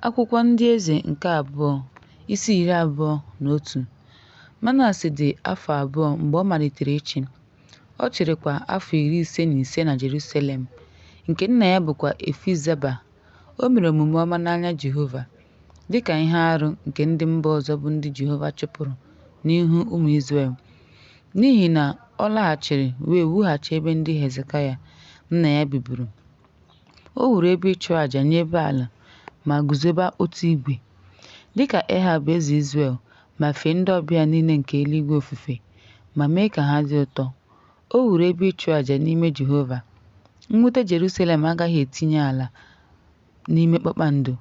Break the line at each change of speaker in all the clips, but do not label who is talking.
Akwụkwọ ndị eze nke abụọ, isi 21. Manase dị afọ 2 mgbe ọ malitere ịchị. Ọ chịrịkwa afọ 55 na Jerusalem, nke nna ya bụkwa Efizeba. O mere omume ọma n'anya Jehova, dịka ihe arụ nke ndị mba ọzọ bụ ndị Jehova chụpụrụ n'ihu ụmụ Izrel. N'ihi na ọ laghachiri wee wughachi ebe ndị Hezekaya nna ya biburu. O wuru ebe ịchụ àjà nye Baal ma guzobe otu igwe, dịka Ehab eze Izrel, ma fee ndị ọbịa niile nke eluigwe ofufe, ma mee ka ha dị ụtọ. O wuru ebe ịchụ àjà n'ime Jehova. Mwute Jerusalem agaghị etinye ala n'ime kpakpando,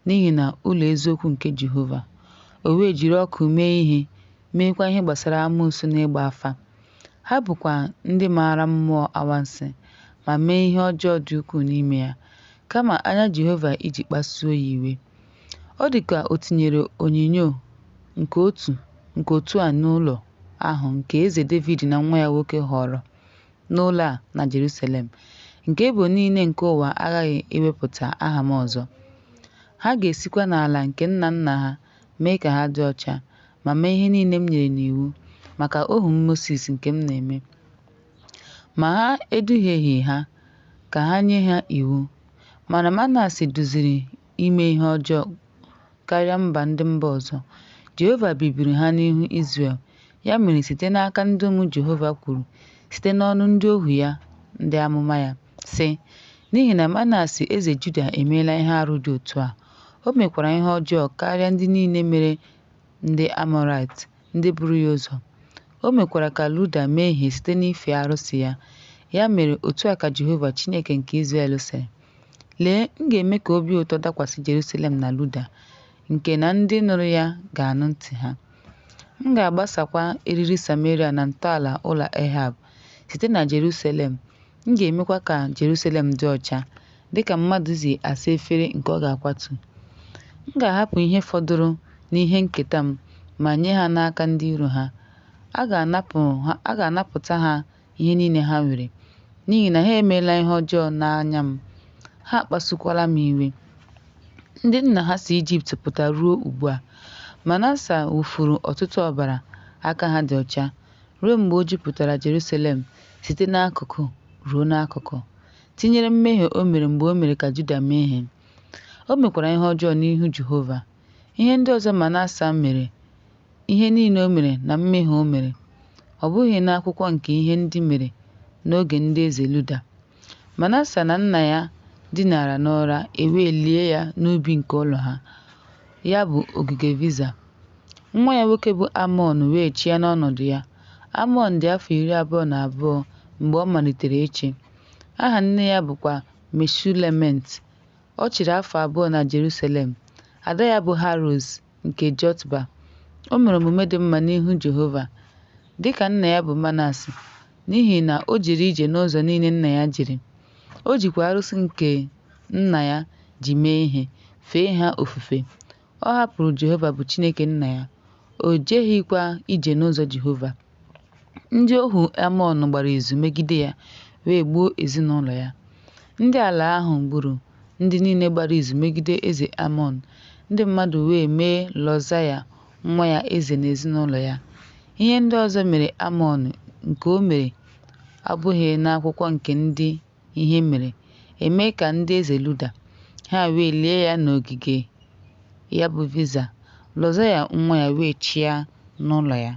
n'ihi na ụlọ eziokwu nke Jehova. O wee jiri ọkụ mee ihe, meekwa ihe gbasara amoosu na ịgba afa. Ha bụkwa ndị maara mmụọ anwansi, ma mee ihe ọjọọ dị ukwuu n'ime ya, kama anya Jehova iji kpasuo ya iwe. Ọ dị ka o tinyere onyinyo nke otu a n'ụlọ ahụ nke eze David na nwa ya nwoke họrọ n'ụlọ a na Jerusalem, nke ebo niile nke ụwa aghaghị ewepụta aha m ọzọ. Ha ga-esikwa n'ala nke nna nna ha mee ka ha dị ọcha, ma mee ihe niile m nyere n'iwu maka ohu m Mosis nke m na-eme. Ma ha eduhieghị ha ka ha nye ha iwu. Mana Manase duziri ime ihe ọjọọ karịa ndị mba ọzọ. Jehova bibiri ha n'ihu Izrel. Ya mere, site n'aka ndị ụmụ Jehova kwuru site n'ọnụ ndị ohu ya ndị amụma ya, sị, n'ihi na Manase eze Juda emeela ihe arụ dị otu a. O mekwara ihe ọjọọ karịa ndị niile mere ndị Amọrait, ndị buru ya ụzọ. O mekwara ka Luda mehie site n'ife arụsị ya. Ya mere, otu a ka Jehova Chineke nke Izrel sịrị, lee, m ga-eme ka obi ụtọ dakwasị Jerusalem na Luda, nke na ndị nụrụ ya ga-anụ ntị ha. M ga-agbasakwa eriri Samaria na ntọala ụlọ Ehab site na Jerusalem. M ga-emekwa ka Jerusalem dị ọcha, dịka mmadụ si asa efere nke ọ ga-akwatu. M ga-ahapụ ihe fọdụrụ n'ihe nketa m, ma nye ha n'aka ndị iro ha. A ga-anapụta ha ihe niile ha nwere, n'ihi na ha emeela ihe ọjọọ n'anya m. Ha akpasukwala m iwe. Ndị nna ha si Ijipt pụta ruo ugbu a. Manase wụfuru ọtụtụ ọbara, aka ha dị ọcha, ruo mgbe o jupụtara Jerusalem site n'akụkụ ruo n'akụkụ, tinyere mmehie o mere mgbe o mere ka Juda mehie. O mekwara ihe ọjọọ n'ihu Jehova. Ihe ndị ọzọ Manase mere, ihe niile o mere na mmehie o mere, ọ bụghị n'akwụkwọ nke ihe ndị mere n'oge ndị eze Luda. Manase na nna ya dinara n'ụra, wee lie ya n'ubi nke ụlọ ha, ya bụ ogige Viza. Nwa ya nwoke bụ Amọn wee chịa n'ọnọdụ ya. Amọn dị afọ 22 mgbe ọ malitere ịchị. Aha nne ya bụkwa Meshulemmet. Ọ chịrị afọ 2 na Jerusalem. Ada ya bụ Haroz nke Jotba. O mere omume dị mma n'ihu Jehova, dịka nna ya bụ Manase, n'ihi na o jiri ije n'ụzọ niile nna ya jiri. O jikwa arụsị nke nna ya ji mee ihe, fee ha ofufe. Ọ hapụrụ Jehova bụ Chineke nna ya. O jeghịkwa ije n'ụzọ Jehova. Ndị ohu Amọn gbara izu megide ya, wee gbuo ezinụlọ ya. Ndị ala ahụ gburu ndị niile gbara izu megide eze Amọn. Ndị mmadụ wee mee Lozaya nwa ya eze n'ezinụlọ ya. Ihe ndị ọzọ mere Amọn nke o mere abụghị n'akwụkwọ nke ndị ihe mere, eme ka ndị eze Luda. Ha wee lie ya n'ogige ya bụ Viza. Lozaya nwa ya wee chịa n'ụlọ ya.